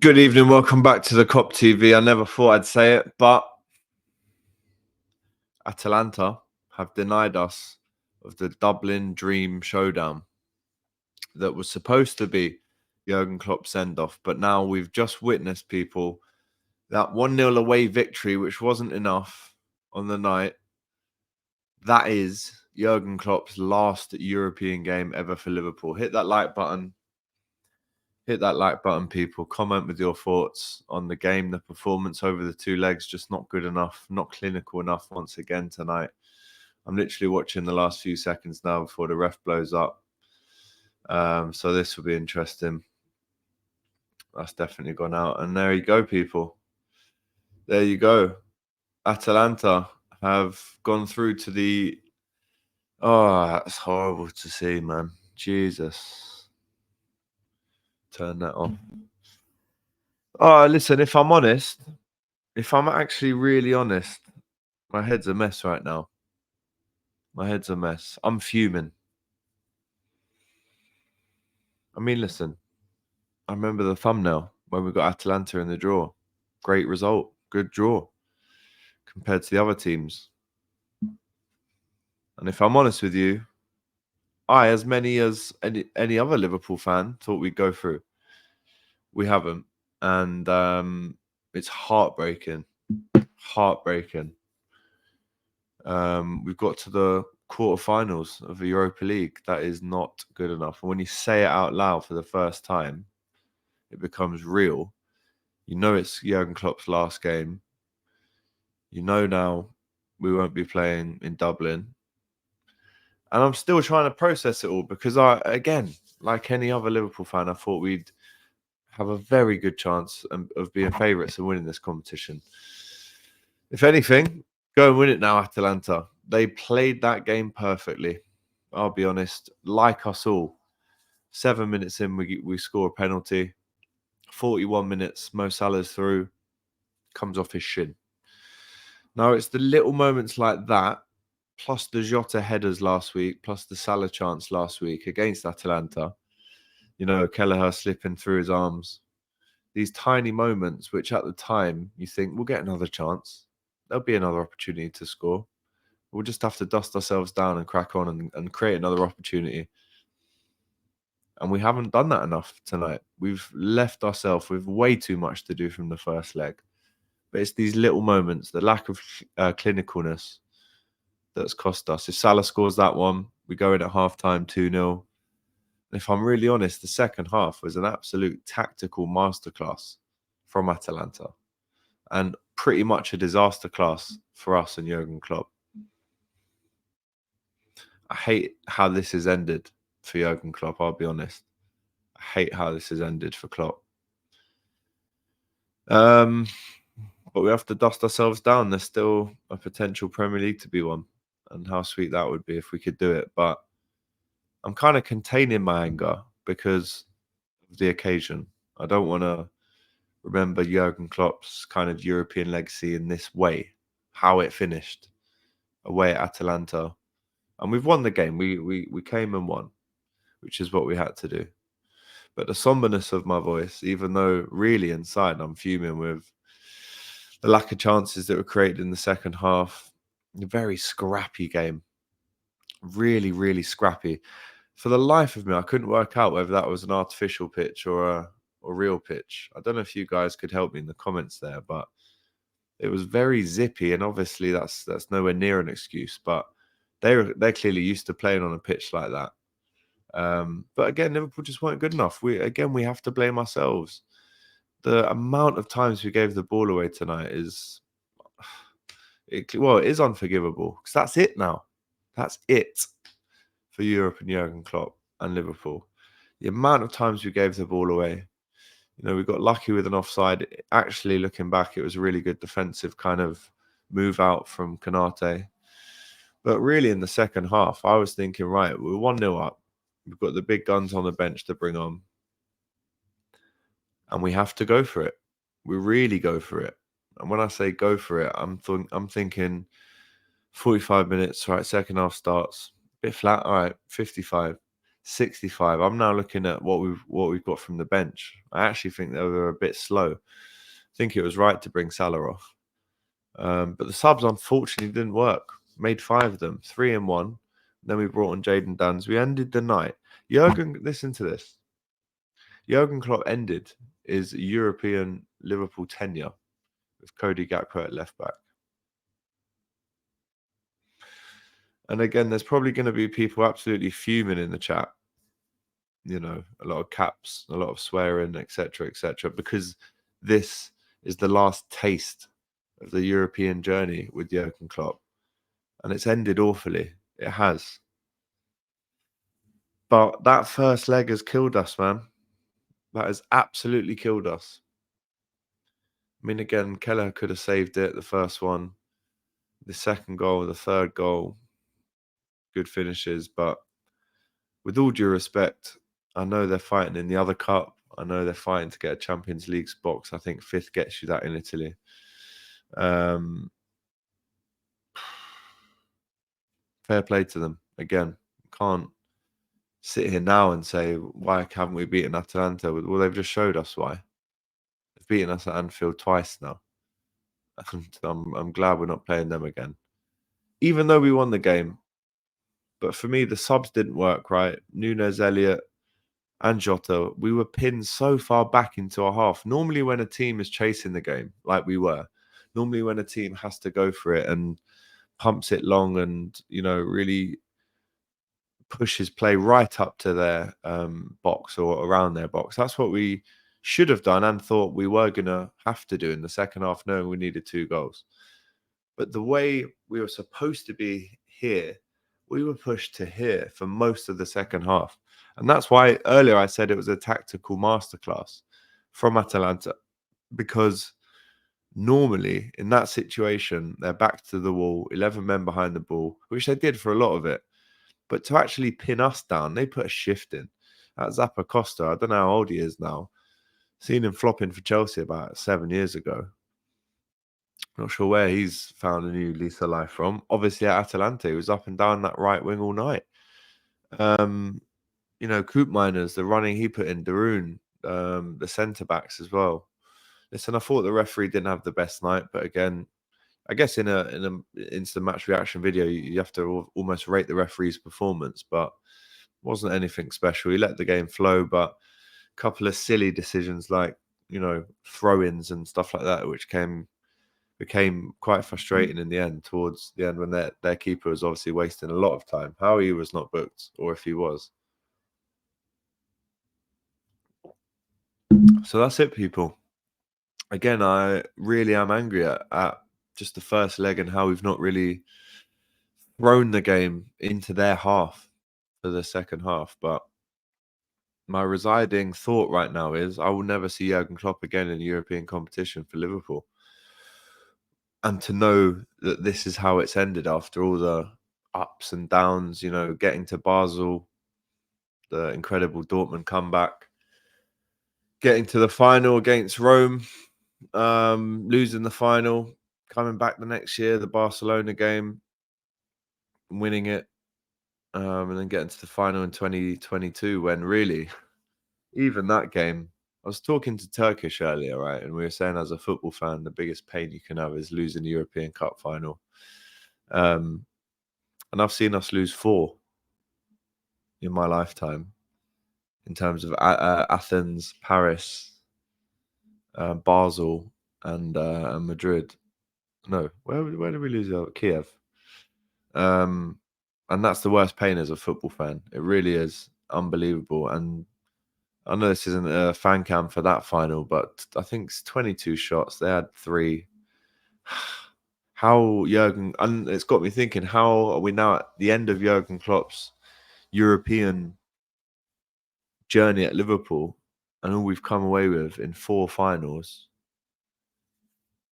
Good evening, welcome back to the Kop TV. I never thought I'd say it, but Atalanta have denied us of the Dublin Dream Showdown that was supposed to be Jurgen Klopp's send-off. But now we've just witnessed, people, that 1-0 away victory, which wasn't enough on the night. That is Jurgen Klopp's last European game ever for Liverpool. Hit that like button. Hit that like button, people. Comment with your thoughts on the game, the performance over the two legs. Just not good enough, not clinical enough once again tonight. I'm literally watching the last few seconds now before the ref blows up. So this will be interesting. That's definitely gone out. And there you go, people. There you go. Atalanta have gone through to the... Oh, that's horrible to see, man. Jesus. Turn that off. Oh, listen, if I'm honest, if I'm actually really honest, my head's a mess right now. My head's a mess. I'm fuming. I mean, listen, I remember the thumbnail when we got Atalanta in the draw. Great result. Good draw compared to the other teams. And if I'm honest with you, I, as many as any other Liverpool fan, thought we'd go through. We haven't. And it's heartbreaking. Heartbreaking. We've got to the quarterfinals of the Europa League. That is not good enough. And when you say it out loud for the first time, it becomes real. You know it's Jurgen Klopp's last game. You know now we won't be playing in Dublin. And I'm still trying to process it all because again, like any other Liverpool fan, I thought we'd have a very good chance of being favourites and winning this competition. If anything, go and win it now, Atalanta. They played that game perfectly. I'll be honest, like us all. 7 minutes in, we score a penalty. 41 minutes, Mo Salah's through, comes off his shin. Now, it's the little moments like that, plus the Jota headers last week, plus the Salah chance last week against Atalanta. You know, Kelleher slipping through his arms. These tiny moments, which at the time you think, we'll get another chance. There'll be another opportunity to score. We'll just have to dust ourselves down and crack on and create another opportunity. And we haven't done that enough tonight. We've left ourselves with way too much to do from the first leg. But it's these little moments, the lack of clinicalness that's cost us. If Salah scores that one, we go in at halftime 2-0. If I'm really honest, the second half was an absolute tactical masterclass from Atalanta. And pretty much a disaster class for us and Jurgen Klopp. I hate how this has ended for Jurgen Klopp, I'll be honest. I hate how this has ended for Klopp. But we have to dust ourselves down. There's still a potential Premier League to be won. And how sweet that would be if we could do it. But I'm kind of containing my anger because of the occasion. I don't want to remember Jurgen Klopp's kind of European legacy in this way, how it finished away at Atalanta. And we've won the game. We came and won, which is what we had to do. But the somberness of my voice, even though really inside I'm fuming with the lack of chances that were created in the second half, a very scrappy game. Really, really scrappy. For the life of me, I couldn't work out whether that was an artificial pitch or a real pitch. I don't know if you guys could help me in the comments there, but it was very zippy, and obviously that's nowhere near an excuse. But they're clearly used to playing on a pitch like that. But again, Liverpool just weren't good enough. We have to blame ourselves. The amount of times we gave the ball away tonight is, it is unforgivable because that's it now. That's it for Europe and Jurgen Klopp and Liverpool. The amount of times we gave the ball away. You know, we got lucky with an offside. Actually, looking back, it was a really good defensive kind of move out from Konate. But really, in the second half, I was thinking, right, we're 1-0 up. We've got the big guns on the bench to bring on. And we have to go for it. We really go for it. And when I say go for it, I'm thinking 45 minutes, right, second half starts. Bit flat, all right, 55. 65. I'm now looking at what we've got from the bench. I actually think they were a bit slow. I think it was right to bring Salah off. But the subs unfortunately didn't work. Made 5 of them, 3 and 1. Then we brought on Jadon Duns. We ended the night. Listen to this. Jurgen Klopp ended his European Liverpool tenure with Cody Gakpo at left back. And again, there's probably going to be people absolutely fuming in the chat. You know, a lot of caps, a lot of swearing, etc., because this is the last taste of the European journey with Jurgen Klopp. And it's ended awfully. It has. But that first leg has killed us, man. That has absolutely killed us. I mean, again, Keller could have saved it, the first one. The second goal, the third goal, good finishes. But with all due respect, I know they're fighting in the other cup. I know they're fighting to get a Champions League box. I think 5th gets you that in Italy. Fair play to them. Again, can't sit here now and say, why haven't we beaten Atalanta? Well, they've just showed us why. They've beaten us at Anfield twice now. And I'm glad we're not playing them again. Even though we won the game. But for me, the subs didn't work, right? Nunes, Elliott, and Jota, we were pinned so far back into our half. Normally when a team is chasing the game, like we were, normally when a team has to go for it and pumps it long and, you know, really pushes play right up to their box or around their box. That's what we should have done and thought we were going to have to do in the second half, knowing we needed 2 goals. But the way we were supposed to be here, we were pushed to here for most of the second half. And that's why earlier I said it was a tactical masterclass from Atalanta, because normally in that situation, they're back to the wall, 11 men behind the ball, which they did for a lot of it. But to actually pin us down, they put a shift in. At Zappa Costa, I don't know how old he is now. Seen him flopping for Chelsea about 7 years ago. Not sure where he's found a new lease of life from. Obviously at Atalanta, he was up and down that right wing all night. You know, Coop Miners, the running he put in, Darun, the centre backs as well. Listen, I thought the referee didn't have the best night, but again, I guess in a instant match reaction video, you have to almost rate the referee's performance, but wasn't anything special. He let the game flow, but a couple of silly decisions like, you know, throw-ins and stuff like that, which became quite frustrating in the end, towards the end, when their keeper was obviously wasting a lot of time. How he was not booked, or if he was. So that's it, people. Again, I really am angry at just the first leg and how we've not really thrown the game into their half for the second half. But my residing thought right now is I will never see Jurgen Klopp again in a European competition for Liverpool. And to know that this is how it's ended after all the ups and downs, you know, getting to Basel, the incredible Dortmund comeback, getting to the final against Rome, losing the final, coming back the next year, the Barcelona game, winning it, and then getting to the final in 2022, when really, even that game, I was talking to Turkish earlier, right? And we were saying, as a football fan, the biggest pain you can have is losing the European Cup final. And I've seen us lose 4 in my lifetime, in terms of Athens, Paris, Basel, and Madrid. No, where did we lose? Kiev. And that's the worst pain as a football fan. It really is unbelievable. And I know this isn't a fan cam for that final, but I think it's 22 shots. They had 3. How Jurgen, and it's got me thinking, how are we now at the end of Jurgen Klopp's European journey at Liverpool, and all we've come away with in 4 finals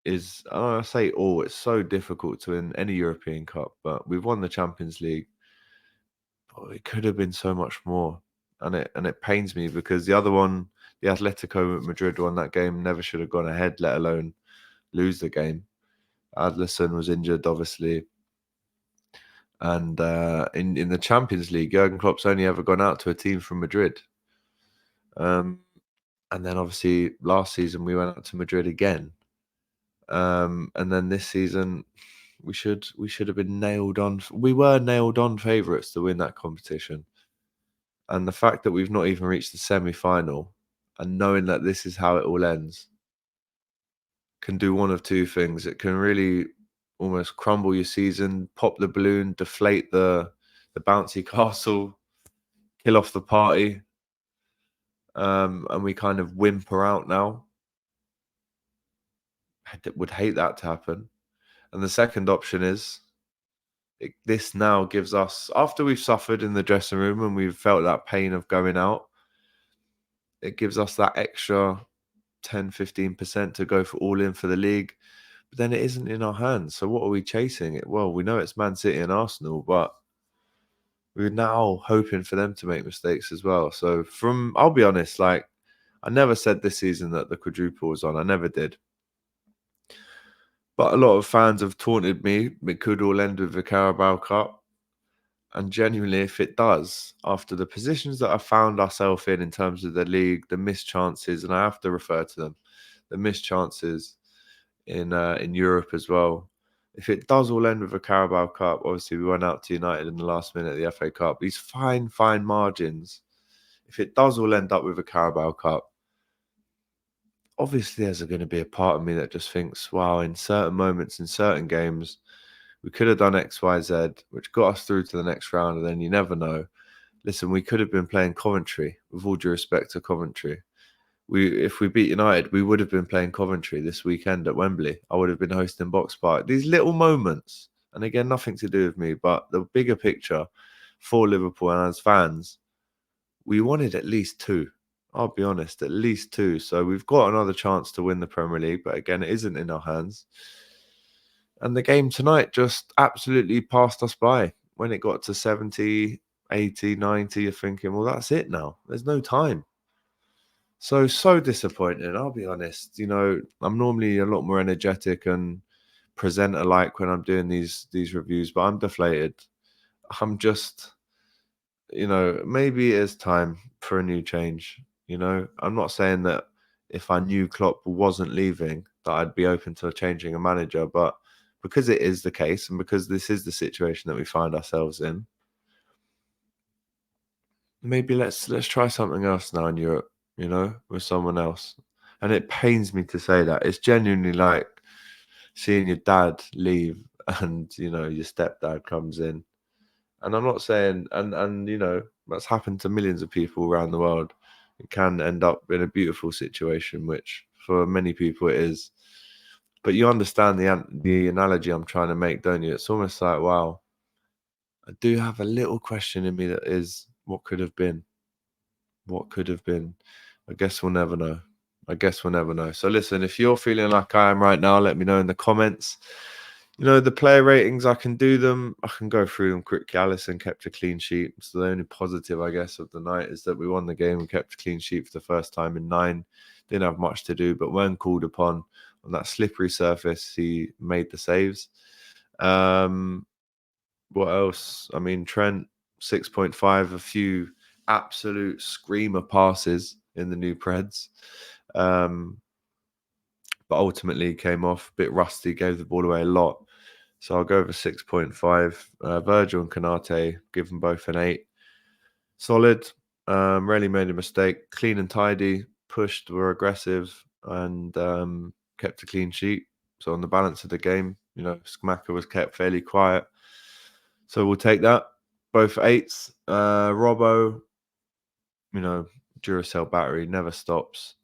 is, I say all, it's so difficult to win any European Cup, but we've won the Champions League. But it could have been so much more. And it pains me, because the other one, the Atletico Madrid one, that game never should have gone ahead, let alone lose the game. Adlerson was injured, obviously. And in the Champions League, Jurgen Klopp's only ever gone out to a team from Madrid. And then obviously last season we went out to Madrid again. And then this season we should have been nailed on. We were nailed on favourites to win that competition. And the fact that we've not even reached the semi-final, and knowing that this is how it all ends, can do one of two things. It can really almost crumble your season, pop the balloon, deflate the bouncy castle, kill off the party, and we kind of whimper out now. I would hate that to happen. And the second option is this now gives us, after we've suffered in the dressing room and we've felt that pain of going out, it gives us that extra 10-15% to go for all in for the league. But then it isn't in our hands. So what are we chasing? Well, we know it's Man City and Arsenal, but we're now hoping for them to make mistakes as well. So I'll be honest, like, I never said this season that the quadruple was on. I never did. But a lot of fans have taunted me. It could all end with the Carabao Cup. And genuinely, if it does, after the positions that I found ourselves in terms of the league, the missed chances, and I have to refer to them, the missed chances in Europe as well. If it does all end with a Carabao Cup, obviously we went out to United in the last minute of the FA Cup. These fine margins. If it does all end up with a Carabao Cup, obviously there's going to be a part of me that just thinks, wow, in certain moments, in certain games, we could have done X, Y, Z, which got us through to the next round, and then you never know. Listen, we could have been playing Coventry, with all due respect to Coventry. If we beat United, we would have been playing Coventry this weekend at Wembley. I would have been hosting Box Park. These little moments, and again, nothing to do with me, but the bigger picture for Liverpool and as fans, we wanted at least two. I'll be honest, at least two. So we've got another chance to win the Premier League, but again, it isn't in our hands. And the game tonight just absolutely passed us by. When it got to 70, 80, 90, you're thinking, well, that's it now. There's no time. So disappointing. I'll be honest. You know, I'm normally a lot more energetic and presenter-like when I'm doing these reviews, but I'm deflated. I'm just, maybe it is time for a new change. I'm not saying that if I knew Klopp wasn't leaving, that I'd be open to changing a manager, but because it is the case and because this is the situation that we find ourselves in, maybe let's try something else now in Europe, with someone else. And it pains me to say that. It's genuinely like seeing your dad leave and, your stepdad comes in. And I'm not saying, and that's happened to millions of people around the world. It can end up in a beautiful situation, which for many people it is. But you understand the analogy I'm trying to make, don't you? It's almost like, wow, I do have a little question in me that is, what could have been? What could have been? I guess we'll never know. So listen, if you're feeling like I am right now, let me know in the comments. The player ratings, I can do them. I can go through them quickly. Alisson kept a clean sheet. So the only positive, I guess, of the night is that we won the game and kept a clean sheet for the first time in 9. Didn't have much to do, but when called upon on that slippery surface, he made the saves. What else? I mean, Trent, 6.5, a few absolute screamer passes in the new Preds. But ultimately came off a bit rusty, gave the ball away a lot. So I'll go over 6.5. Virgil and Kanate, give them both an 8. Solid. Rarely made a mistake. Clean and tidy. Pushed, were aggressive, and kept a clean sheet. So on the balance of the game, Skamaka was kept fairly quiet. So we'll take that. Both 8s. Robbo, Duracell battery, never stops.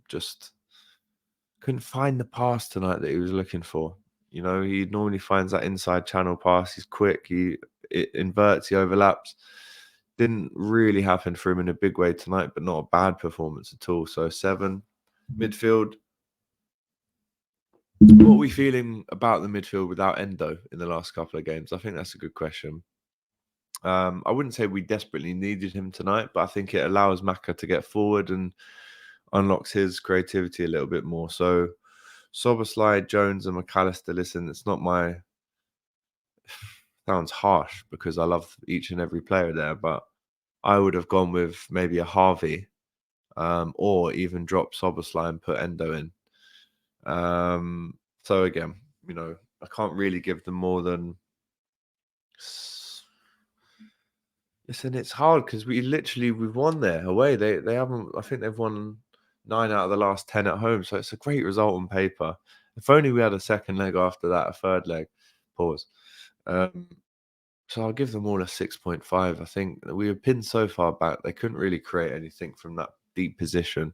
Just couldn't find the pass tonight that he was looking for. He normally finds that inside channel pass. He's quick. It inverts. He overlaps. Didn't really happen for him in a big way tonight, but not a bad performance at all. So 7. Midfield. What are we feeling about the midfield without Endo in the last couple of games? I think that's a good question. I wouldn't say we desperately needed him tonight, but I think it allows Maka to get forward and unlocks his creativity a little bit more. So Szoboszlai, Jones and McAllister, listen, it's not my sounds harsh because I love each and every player there, but I would have gone with maybe a Harvey, or even drop Soboslai and put Endo in. So again, I can't really give them more than. Listen, it's hard because we've won there away. They haven't. I think they've won 9 out of the last 10 at home. So it's a great result on paper. If only we had a second leg after that, a third leg. Pause. Um, so I'll give them all a 6.5. I think we were pinned so far back they couldn't really create anything from that deep position.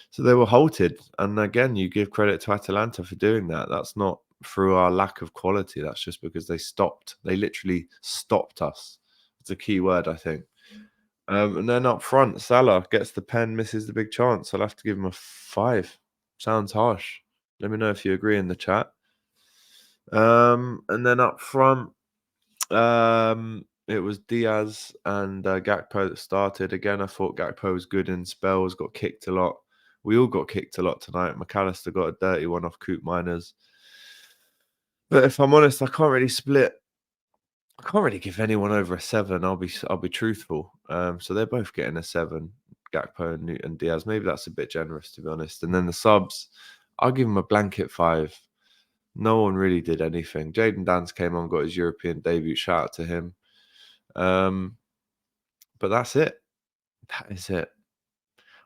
So they were halted. And again, you give credit to Atalanta for doing that. That's not through our lack of quality. That's just because they stopped. They literally stopped us. It's a key word, I think. And then up front, Salah gets the pen, misses the big chance. I'll have to give him a 5. Sounds harsh. Let me know if you agree in the chat. And then up front, it was Diaz and Gakpo that started. Again, I thought Gakpo was good in spells, got kicked a lot. We all got kicked a lot tonight. McAllister got a dirty one off Coop Miners. But if I'm honest, I can't really give anyone over a 7. I'll be truthful. So they're both getting a 7, Gakpo and Diaz. Maybe that's a bit generous, to be honest. And then the subs, I'll give them a blanket 5. No one really did anything. Jaden Dance came on, got his European debut. Shout out to him. But that's it. That is it.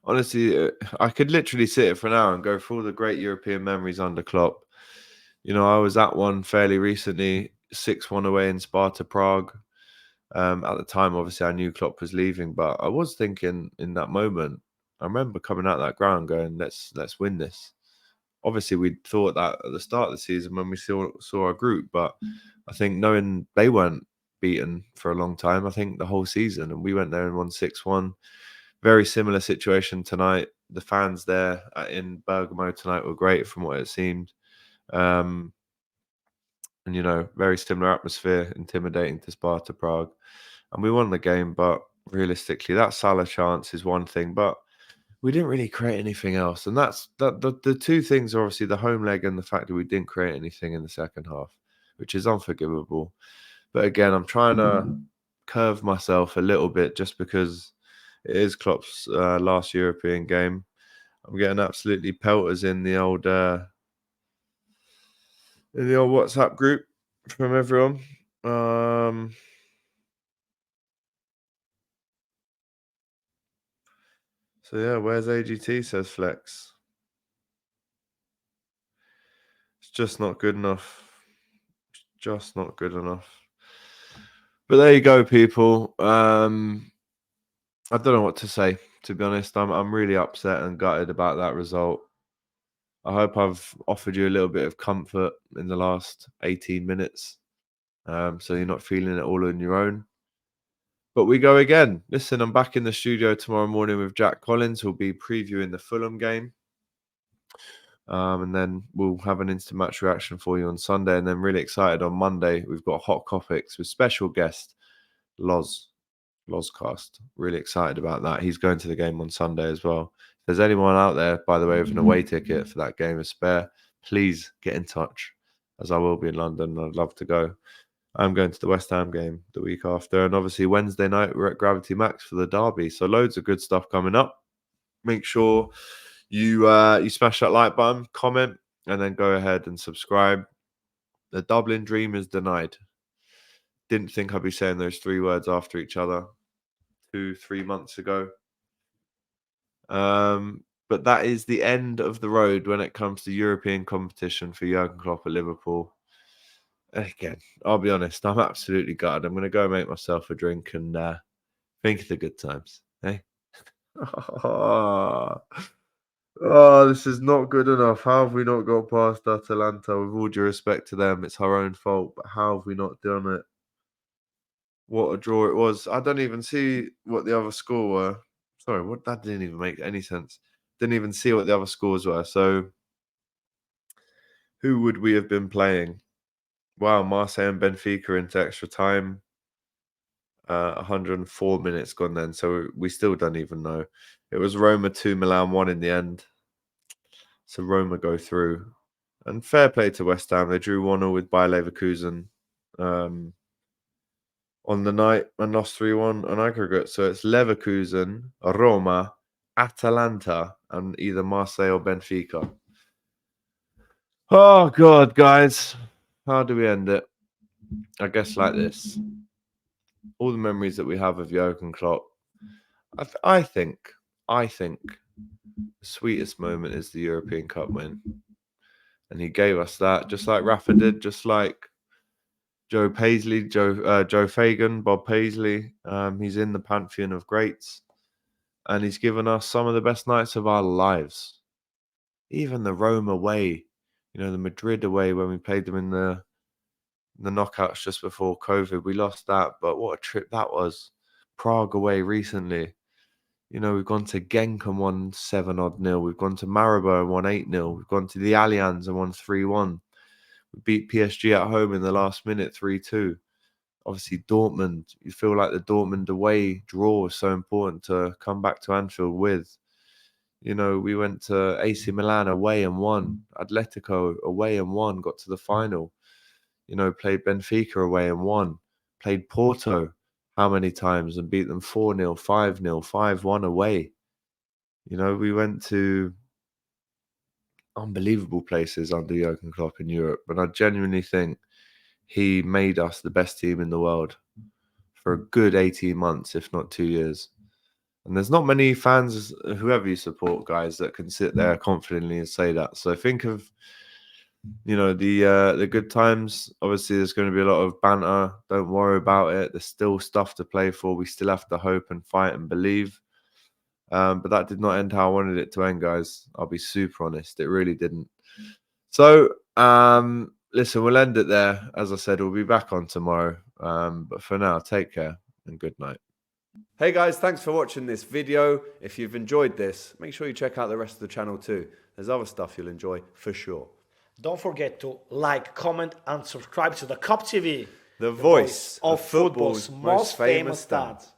Honestly, I could literally sit here for an hour and go through all the great European memories under Klopp. I was at one fairly recently, 6-1 away in Sparta Prague. At the time, obviously, I knew Klopp was leaving, but I was thinking in that moment, I remember coming out that ground going, let's win this. Obviously, we thought that at the start of the season when we saw our group, but I think knowing they weren't beaten for a long time, I think the whole season, and we went there and won 6-1. Very similar situation tonight. The fans there in Bergamo tonight were great from what it seemed. And, very similar atmosphere, intimidating to Sparta Prague. And we won the game, but realistically, that Salah chance is one thing, but we didn't really create anything else. And that's the two things are obviously the home leg and the fact that we didn't create anything in the second half, which is unforgivable. But again, I'm trying to curve myself a little bit just because it is Klopp's last European game. I'm getting absolutely pelters in the old WhatsApp group from everyone. So yeah, where's AGT? Says Flex. It's just not good enough. It's just not good enough. But there you go, people. I don't know what to say, to be honest. I'm really upset and gutted about that result. I hope I've offered you a little bit of comfort in the last 18 minutes. So you're not feeling it all on your own. But we go again. Listen, I'm back in the studio tomorrow morning with Jack Collins, who'll be previewing the Fulham game. And then we'll have an instant match reaction for you on Sunday. And then really excited on Monday. We've got Hot Topics with special guest Lozcast. Really excited about that. He's going to the game on Sunday as well. If there's anyone out there, by the way, with an away ticket for that game of spare, please get in touch, as I will be in London. I'd love to go. I'm going to the West Ham game the week after. And obviously Wednesday night, we're at Gravity Max for the derby. So loads of good stuff coming up. Make sure you smash that like button, comment, and then go ahead and subscribe. The Dublin dream is denied. Didn't think I'd be saying those 3 words after each other 2-3 months ago. But that is the end of the road when it comes to European competition for Jurgen Klopp at Liverpool. Again, I'll be honest, I'm absolutely gutted. I'm going to go make myself a drink and think of the good times. Hey? Oh, this is not good enough. How have we not got past Atalanta? With all due respect to them, it's our own fault. But how have we not done it? What a draw it was. I don't even see what the other score were. Sorry, that didn't even make any sense. Didn't even see what the other scores were. So, who would we have been playing? Wow, Marseille and Benfica into extra time. 104 minutes gone then. So, we still don't even know. It was Roma 2, Milan 1 in the end. So, Roma go through. And fair play to West Ham. They drew 1-0 with Bayer Leverkusen. on the night and lost 3-1 on aggregate. So it's Leverkusen, Roma, Atalanta, and either Marseille or Benfica. Oh, God, guys. How do we end it? I guess like this. All the memories that we have of Jurgen Klopp. I think the sweetest moment is the European Cup win. And he gave us that, just like Rafa did, just like Joe Paisley, Joe Fagan, Bob Paisley. He's in the pantheon of greats. And he's given us some of the best nights of our lives. Even the Rome away, the Madrid away when we played them in the knockouts just before COVID. We lost that, but what a trip that was. Prague away recently. We've gone to Genk and won 7-0. We've gone to Maribor and won 8-0. We've gone to the Allianz and won 3-1. We beat PSG at home in the last minute 3-2. Obviously, Dortmund. You feel like the Dortmund away draw is so important to come back to Anfield with. We went to AC Milan away and won. Atletico away and won. Got to the final. Played Benfica away and won. Played Porto how many times and beat them 4-0, 5-0, 5-1 away. We went to unbelievable places under Jurgen Klopp in Europe. But I genuinely think he made us the best team in the world for a good 18 months, if not 2 years. And there's not many fans, whoever you support, guys, that can sit there confidently and say that. So think of, the good times. Obviously, there's going to be a lot of banter. Don't worry about it. There's still stuff to play for. We still have to hope and fight and believe. But that did not end how I wanted it to end, guys. I'll be super honest. It really didn't. So, listen, we'll end it there. As I said, we'll be back on tomorrow. But for now, take care and good night. Hey guys, thanks for watching this video. If you've enjoyed this, make sure you check out the rest of the channel too. There's other stuff you'll enjoy for sure. Don't forget to like, comment and subscribe to the Kop TV. The voice of football's most famous dads.